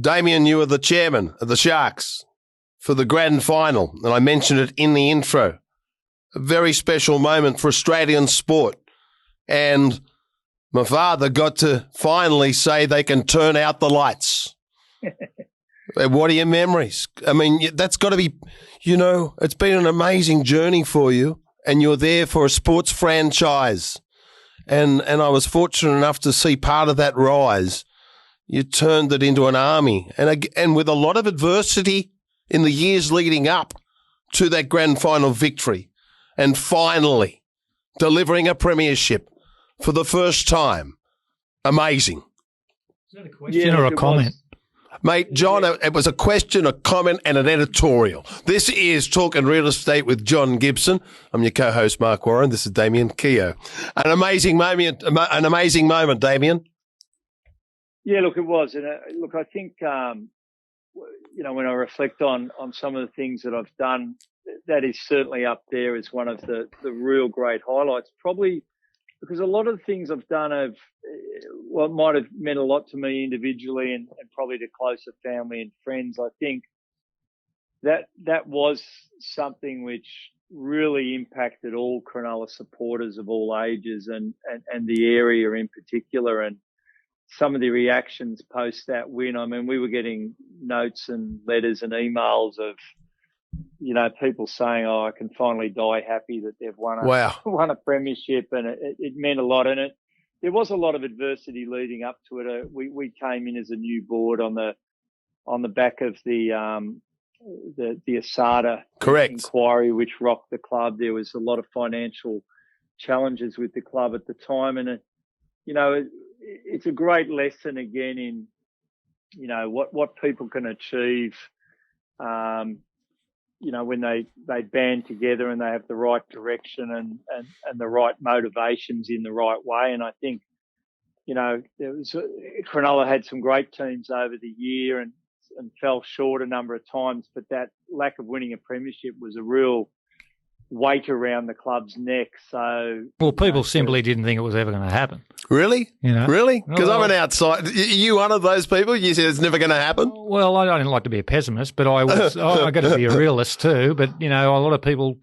Damian, you were the chairman of the Sharks for the grand final, and I mentioned it in the intro. A very special moment for Australian sport. And my father got to finally say they can turn out the lights. What are your memories? I mean, that's got to be, it's been an amazing journey for you, and you're there for a sports franchise. And I was fortunate enough to see part of that rise. You turned it into an army, and with a lot of adversity in the years leading up to that grand final victory, and finally delivering a premiership for the first time. Amazing. Is that a question or a comment? Mate, John, it was a question, a comment, and an editorial. This is Talking Real Estate with John Gibson. I'm your co-host, Mark Warren. This is Damian Keogh. An amazing moment, Damian. Yeah, look, it was. And look, I think, when I reflect on some of the things that I've done, that is certainly up there as one of the real great highlights, probably because a lot of the things I've done might have meant a lot to me individually and probably to closer family and friends. I think that was something which really impacted all Cronulla supporters of all ages and the area in particular. And some of the reactions post that win, I mean, we were getting notes and letters and emails of, people saying, "Oh, I can finally die happy that they've won a premiership," and it meant a lot. And there was a lot of adversity leading up to it. We came in as a new board on the back of the ASADA inquiry, which rocked the club. There was a lot of financial challenges with the club at the time, and it's a great lesson again in what people can achieve. When they band together and they have the right direction and the right motivations in the right way. And I think, Cronulla had some great teams over the year and fell short a number of times, but that lack of winning a premiership was a real weight around the club's neck. So, well, people simply didn't think it was ever going to happen. Really? Really? Because I'm an outside. You one of those people? You said it's never going to happen? Well, I don't like to be a pessimist, but I got to be a realist too. But, a lot of people,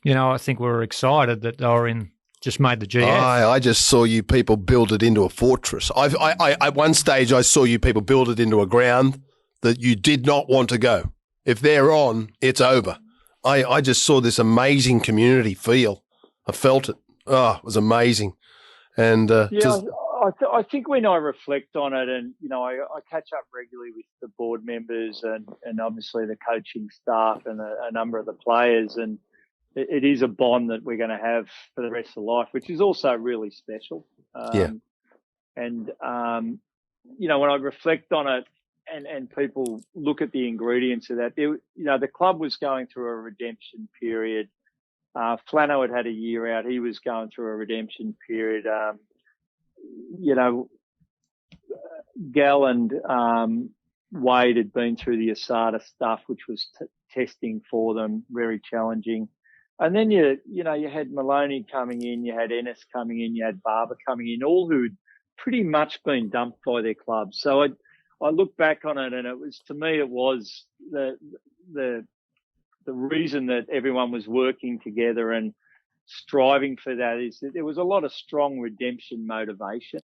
I think were excited that they were just made the GF. I just saw you people build it into a fortress. At one stage, I saw you people build it into a ground that you did not want to go. If they're on, it's over. I just saw this amazing community feel. I felt it. Oh, it was amazing. And I think when I reflect on it, and I catch up regularly with the board members and obviously the coaching staff and a number of the players, and it is a bond that we're going to have for the rest of life, which is also really special. And when I reflect on it, and people look at the ingredients of that, the club was going through a redemption period. Flano had a year out. He was going through a redemption period. Gal and Wade had been through the ASADA stuff, which was testing for them, very challenging. And then you had Maloney coming in, you had Ennis coming in, you had Barber coming in, all who'd pretty much been dumped by their clubs. So I look back on it, and it was the reason that everyone was working together and striving for that is that there was a lot of strong redemption motivation.